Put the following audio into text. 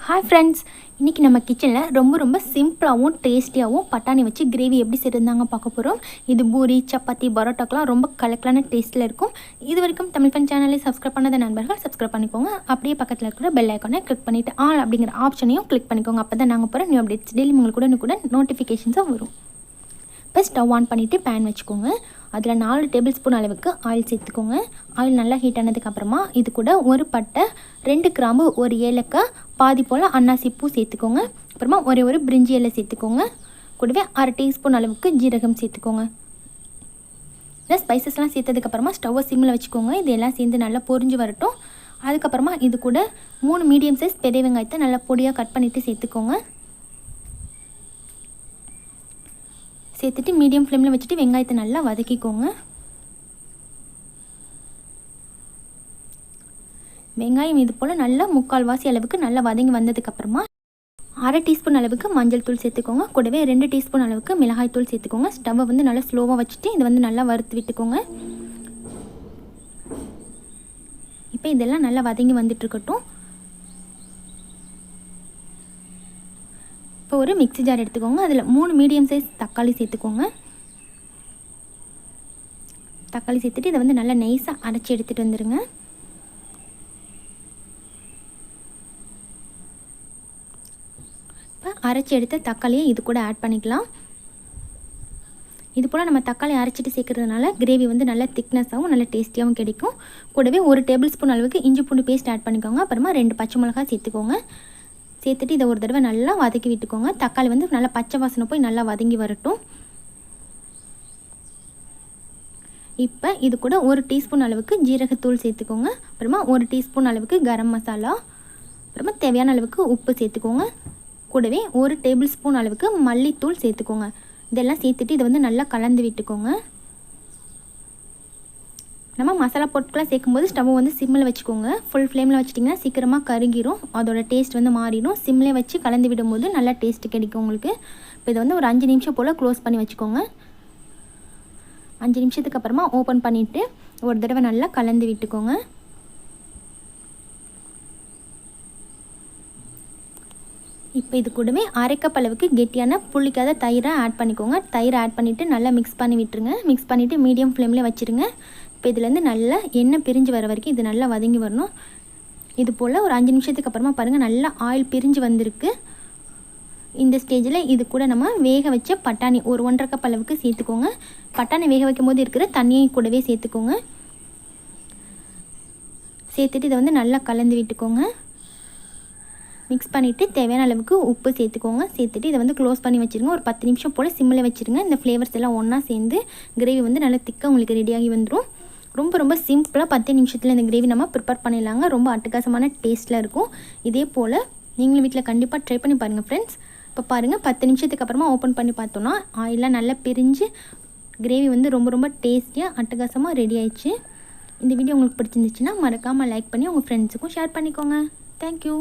Hi friends, இன்றைக்கி நம்ம கிச்சனில் ரொம்ப சிம்பிளாகவும் டேஸ்டியாகவும் பட்டாணி வச்சு கிரேவி எப்படி செய்யறதுதாங்க பார்க்க போகிறோம். இது பூரி, சப்பாத்தி, பரோட்டாக்கெலாம் ரொம்ப கலக்கலான டேஸ்ட்டில் இருக்கும். இது வரைக்கும் தமிழ் ஃபன் சேனலை சப்ஸ்கிரைப் பண்ணாத நண்பர்கள் சப்ஸ்கிரைப் பண்ணிக்கோங்க. அப்படியே பக்கத்தில் இருக்கிற பெல் ஐக்கானை கிளிக் பண்ணிவிட்டு ஆல் அப்படிங்கிற ஆப்ஷனையும் கிளிக் பண்ணிக்கோங்க. அப்போ தான் நாங்கள் போகிற நியூ அப்டேட்ஸ் டெய்லி உங்களுக்கு கூட நோட்டிஃபிகேஷன்ஸாக வரும். இப்போ ஸ்டவ் ஆன் பண்ணிவிட்டு பேன் வச்சுக்கோங்க. அதில் 4 டேபிள் ஸ்பூன் அளவுக்கு ஆயில் சேர்த்துக்கோங்க. ஆயில் நல்லா ஹீட் ஆனதுக்கப்புறமா இது கூட ஒரு பட்டை, 2 கிராம்பு, ஒரு ஏலக்காய், பாதி போல் அன்னாசி பூ சேர்த்துக்கோங்க. அப்புறமா ஒரு பிரிஞ்சி இலை சேர்த்துக்கோங்க. கூடவே 1/2 டீஸ்பூன் அளவுக்கு ஜீரகம் சேர்த்துக்கோங்க. இந்த ஸ்பைசஸ்லாம் சேர்த்ததுக்கப்புறமா ஸ்டவ்வை சிம்மில் வச்சுக்கோங்க. இது எல்லாம் சேர்ந்து நல்லா பொரிஞ்சு வரட்டும். அதுக்கப்புறமா இது கூட 3 மீடியம் சைஸ் பெரிய வெங்காயத்தை நல்லா பொடியாக கட் பண்ணிவிட்டு சேர்த்துக்கோங்க. சேர்த்துட்டு மீடியம் ஃப்ளேமில் வச்சுட்டு வெங்காயத்தை நல்லா வதக்கிக்கோங்க. வெங்காயம் இது போல் நல்லா 3/4 அளவுக்கு நல்லா வதங்கி வந்ததுக்கப்புறமா 1/2 டீஸ்பூன் அளவுக்கு மஞ்சள் தூள் சேர்த்துக்கோங்க. கூடவே 2 டீஸ்பூன் அளவுக்கு மிளகாய் தூள் சேர்த்துக்கோங்க. ஸ்டவ்வை நல்லா ஸ்லோவாக வச்சுட்டு இதை நல்லா வறுத்து விட்டுக்கோங்க. இப்போ இதெல்லாம் நல்லா வதங்கி வந்துட்டுருக்கட்டும். இப்போ ஒரு மிக்ஸி ஜார் எடுத்துக்கோங்க. அதில் 3 மீடியம் சைஸ் தக்காளி சேர்த்துக்கோங்க. தக்காளி சேர்த்துட்டு இதை நல்லா நைஸாக அரைச்சி எடுத்துகிட்டு வந்துடுங்க. இப்போ அரைச்சி எடுத்த தக்காளியை இது கூட ஆட் பண்ணிக்கலாம். இது போல் நம்ம தக்காளி அரைச்சிட்டு சேர்க்குறதுனால கிரேவி நல்லா திக்னஸாகவும் நல்லா டேஸ்டியாகவும் கிடைக்கும். கூடவே 1 டேபிள் ஸ்பூன் அளவுக்கு இஞ்சி பூண்டு பேஸ்ட் ஆட் பண்ணிக்கோங்க. அப்புறமா 2 பச்சை மிளகாய் சேர்த்துக்கோங்க. சேர்த்துட்டு இதை ஒரு தடவை நல்லா வதக்கி விட்டுக்கோங்க. தக்காளி நல்லா பச்சை வாசனை போய் நல்லா வதங்கி வரட்டும். இப்போ இது கூட 1 டீஸ்பூன் அளவுக்கு ஜீரகத்தூள் சேர்த்துக்கோங்க. அப்புறமா 1 டீஸ்பூன் அளவுக்கு கரம் மசாலா, அப்புறமா தேவையான அளவுக்கு உப்பு சேர்த்துக்கோங்க. கூடவே 1 டேபிள் ஸ்பூன் அளவுக்கு மல்லித்தூள் சேர்த்துக்கோங்க. இதெல்லாம் சேர்த்துட்டு இதை நல்லா கலந்து விட்டுக்கோங்க. நம்ம மசாலா பொருட்களாக சேர்க்கும்போது ஸ்டவ்வை சிம்மில் வச்சுக்கோங்க. ஃபுல் ஃப்ளேமில் வச்சிட்டிங்கன்னா சீக்கிரமாக கருகிரும். அதோட டேஸ்ட் மாறிடும். சிம்மில் வச்சு கலந்து விடும்போது நல்லா டேஸ்ட்டு கிடைக்கும் உங்களுக்கு. இப்போ இதை ஒரு 5 நிமிஷம் போல் க்ளோஸ் பண்ணி வச்சுக்கோங்க. 5 நிமிஷத்துக்கு அப்புறமா ஓப்பன் பண்ணிவிட்டு ஒரு தடவை நல்லா கலந்து விட்டுக்கோங்க. இப்போ இது கூடவே 1/2 கப் அளவுக்கு கெட்டியான புளிக்காத தயிரை ஆட் பண்ணிக்கோங்க. தயிரை ஆட் பண்ணிவிட்டு நல்லா மிக்ஸ் பண்ணி விட்டுருங்க. மிக்ஸ் பண்ணிவிட்டு மீடியம் ஃப்ளேமில் வச்சுருங்க. இப்போ இதுலேருந்து நல்லா எண்ணெய் பிரிஞ்சு வர வரைக்கும் இது நல்லா வதங்கி வரணும். இது போல் ஒரு 5 நிமிஷத்துக்கு அப்புறமா பாருங்கள் நல்லா ஆயில் பிரிஞ்சு வந்திருக்கு. இந்த ஸ்டேஜில் இது கூட நம்ம வேக வச்ச பட்டாணி ஒரு 1/2 கப் அளவுக்கு சேர்த்துக்கோங்க. பட்டாணி வேக வைக்கும் போது இருக்கிற தண்ணியை கூடவே சேர்த்துக்கோங்க. சேர்த்துட்டு இதை நல்லா கலந்து விட்டுக்கோங்க. மிக்ஸ் பண்ணிவிட்டு தேவையான அளவுக்கு உப்பு சேர்த்துக்கோங்க. சேர்த்துட்டு இதை க்ளோஸ் பண்ணி வச்சுருங்க. ஒரு 10 நிமிஷம் போல் சிம்மில் வச்சுருங்க. இந்த ஃப்ளேவர்ஸ் எல்லாம் ஒன்றா சேர்ந்து கிரேவி நல்லா திக்காக உங்களுக்கு ரெடியாகி வந்துடும். ரொம்ப சிம்பிளாக 10 நிமிஷத்தில் இந்த கிரேவி நம்ம ப்ரிப்பேர் பண்ணிடலாங்க. ரொம்ப அட்டகாசமான டேஸ்ட்டில் இருக்கும். இதே போல் நீங்களும் வீட்டில் கண்டிப்பாக ட்ரை பண்ணி பாருங்கள் ஃப்ரெண்ட்ஸ். இப்போ பாருங்கள் 10 நிமிஷத்துக்கு அப்புறமா ஓப்பன் பண்ணி பார்த்தோன்னா ஆயிலெலாம் நல்லா பிரிஞ்சு கிரேவி ரொம்ப டேஸ்டியாக அட்டகாசமாக ரெடி ஆயிடுச்சு. இந்த வீடியோ உங்களுக்கு பிடிச்சிருந்துச்சுன்னா மறக்காமல் லைக் பண்ணி உங்கள் ஃப்ரெண்ட்ஸுக்கும் ஷேர் பண்ணிக்கோங்க. தேங்க்யூ.